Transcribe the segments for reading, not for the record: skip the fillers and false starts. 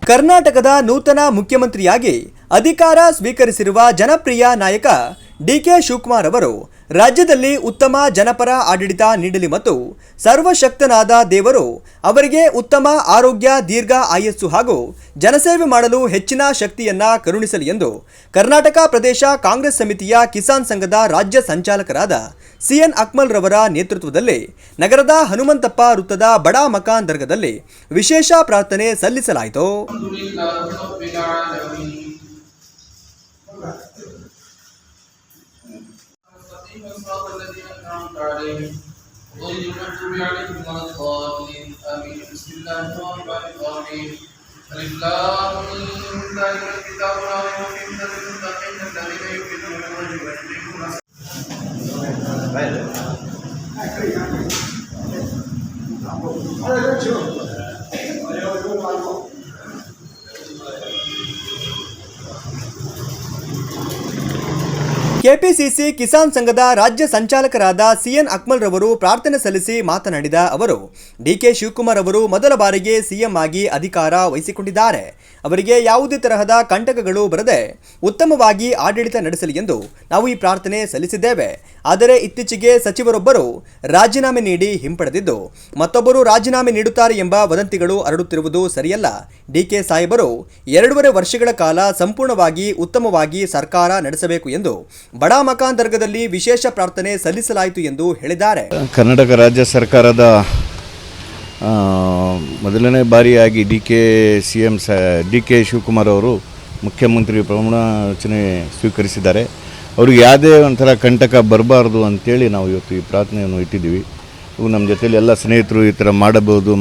ಕರ್ನಾಟಕದ ನೂತನ ಮುಖ್ಯಮಂತ್ರಿಯಾಗಿ ಅಧಿಕಾರ ಸ್ವೀಕರಿಸಿರುವ ಜನಪ್ರಿಯ ನಾಯಕ ಡಿಕೆ ಶಿವಕುಮಾರ್ ಅವರು ರಾಜ್ಯದಲ್ಲಿ ಉತ್ತಮ ಜನಪರ ಆಡಳಿತ ನೀಡಲಿ ಮತ್ತು ಸರ್ವಶಕ್ತನಾದ ದೇವರು ಅವರಿಗೆ ಉತ್ತಮ ಆರೋಗ್ಯ, ದೀರ್ಘ ಆಯಸ್ಸು ಹಾಗೂ ಜನಸೇವೆ ಮಾಡಲು ಹೆಚ್ಚಿನ ಶಕ್ತಿಯನ್ನ ಕರುಣಿಸಲಿ ಎಂದು ಕರ್ನಾಟಕ ಪ್ರದೇಶ ಕಾಂಗ್ರೆಸ್ ಸಮಿತಿಯ ಕಿಸಾನ್ ಸಂಘದ ರಾಜ್ಯ ಸಂಚಾಲಕರಾದ ಸಿಎನ್ ಅಕ್ಮಲ್ ರವರ ನೇತೃತ್ವದಲ್ಲಿ ನಗರದ ಹನುಮಂತಪ್ಪ ವೃತ್ತದ ಬಡಾ ಮಕಾನ್ ದರ್ಗಾದಲ್ಲಿ ವಿಶೇಷ ಪ್ರಾರ್ಥನೆ ಸಲ್ಲಿಸಲಾಯಿತು. ಕೆಪಿಸಿಸಿ ಕಿಸಾನ್ ಸಂಘದ ರಾಜ್ಯ ಸಂಚಾಲಕರಾದ ಸಿಎನ್ ಅಕ್ಮಲ್ ರವರು ಪ್ರಾರ್ಥನೆ ಸಲ್ಲಿಸಿ ಮಾತನಾಡಿದ ಅವರು, ಡಿಕೆ ಶಿವಕುಮಾರ್ ಅವರು ಮೊದಲ ಬಾರಿಗೆ ಸಿಎಂ ಆಗಿ ಅಧಿಕಾರ ವಹಿಸಿಕೊಂಡಿದ್ದಾರೆ. ಅವರಿಗೆ ಯಾವುದೇ ತರಹದ ಕಂಟಕಗಳು ಬರದೆ ಉತ್ತಮವಾಗಿ ಆಡಳಿತ ನಡೆಸಲಿ ಎಂದು ನಾವು ಈ ಪ್ರಾರ್ಥನೆ ಸಲ್ಲಿಸಿದ್ದೇವೆ. ಆದರೆ ಇತ್ತೀಚೆಗೆ ಸಚಿವರೊಬ್ಬರು ರಾಜೀನಾಮೆ ನೀಡಿ ಹಿಂಪಡೆದಿದ್ದು ಮತ್ತೊಬ್ಬರು ರಾಜೀನಾಮೆ ನೀಡುತ್ತಾರೆ ಎಂಬ ವದಂತಿಗಳು ಹರಡುತ್ತಿರುವುದು ಸರಿಯಲ್ಲ. ಡಿಕೆ ಸಾಹೇಬರು 2.5 ವರ್ಷಗಳ ಕಾಲ ಸಂಪೂರ್ಣವಾಗಿ ಉತ್ತಮವಾಗಿ ಸರ್ಕಾರ ನಡೆಸಬೇಕು ಎಂದು ಬಡಾ ಮಕಾನ್ ದರ್ಗಾದಲ್ಲಿ ವಿಶೇಷ ಪ್ರಾರ್ಥನೆ ಸಲ್ಲಿಸಲಾಯಿತು ಎಂದು ಹೇಳಿದ್ದಾರೆ. ಕರ್ನಾಟಕ ರಾಜ್ಯ ಸರ್ಕಾರದ ಮೊದಲನೇ ಬಾರಿಯಾಗಿ ಡಿ ಕೆ ಶಿವಕುಮಾರ್ ಅವರು ಮುಖ್ಯಮಂತ್ರಿ ಪ್ರಮಾಣ ವಚನ ಸ್ವೀಕರಿಸಿದ್ದಾರೆ. ಅವ್ರಿಗೆ ಯಾವುದೇ ಒಂಥರ ಕಂಟಕ ಬರಬಾರ್ದು ಅಂತೇಳಿ ನಾವು ಇವತ್ತು ಈ ಪ್ರಾರ್ಥನೆಯನ್ನು ಇಟ್ಟಿದ್ದೀವಿ. ನಮ್ಮ ಜೊತೆಯಲ್ಲಿ ಎಲ್ಲ ಸ್ನೇಹಿತರು ಈ ಥರ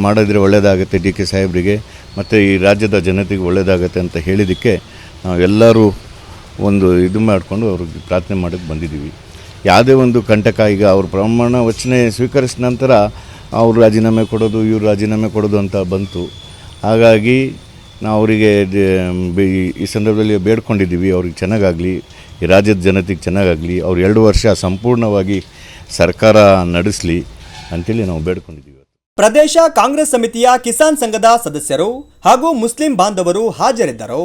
ಮಾಡಿದ್ರೆ ಒಳ್ಳೆಯದಾಗುತ್ತೆ, ಡಿ ಕೆ ಸಾಹೇಬರಿಗೆ ಮತ್ತು ಈ ರಾಜ್ಯದ ಜನತೆಗೆ ಒಳ್ಳೆಯದಾಗುತ್ತೆ ಅಂತ ಹೇಳಿದ್ದಕ್ಕೆ ನಾವೆಲ್ಲರೂ ಒಂದು ಇದು ಮಾಡಿಕೊಂಡು ಅವ್ರಿಗೆ ಪ್ರಾರ್ಥನೆ ಮಾಡೋಕ್ಕೆ ಬಂದಿದ್ದೀವಿ. ಯಾವುದೇ ಒಂದು ಕಂಟಕ, ಈಗ ಅವ್ರ ಪ್ರಮಾಣ ವಚನ ಸ್ವೀಕರಿಸಿದ ನಂತರ ಅವ್ರು ರಾಜೀನಾಮೆ ಕೊಡೋದು, ಇವ್ರು ರಾಜೀನಾಮೆ ಕೊಡೋದು ಅಂತ ಬಂತು. ಹಾಗಾಗಿ ನಾವು ಅವರಿಗೆ ಈ ಸಂದರ್ಭದಲ್ಲಿ ಬೇಡ್ಕೊಂಡಿದ್ದೀವಿ, ಅವ್ರಿಗೆ ಚೆನ್ನಾಗಾಗಲಿ, ಈ ರಾಜ್ಯದ ಜನತೆಗೆ ಚೆನ್ನಾಗಾಗಲಿ, ಅವ್ರು 2 ವರ್ಷ ಸಂಪೂರ್ಣವಾಗಿ ಸರ್ಕಾರ ನಡೆಸಲಿ ಅಂತೇಳಿ ನಾವು ಬೇಡ್ಕೊಂಡಿದ್ದೀವಿ. ಪ್ರದೇಶ ಕಾಂಗ್ರೆಸ್ ಸಮಿತಿಯ ಕಿಸಾನ್ ಸಂಘದ ಸದಸ್ಯರು ಹಾಗೂ ಮುಸ್ಲಿಂ ಬಾಂಧವರು ಹಾಜರಿದ್ದರು.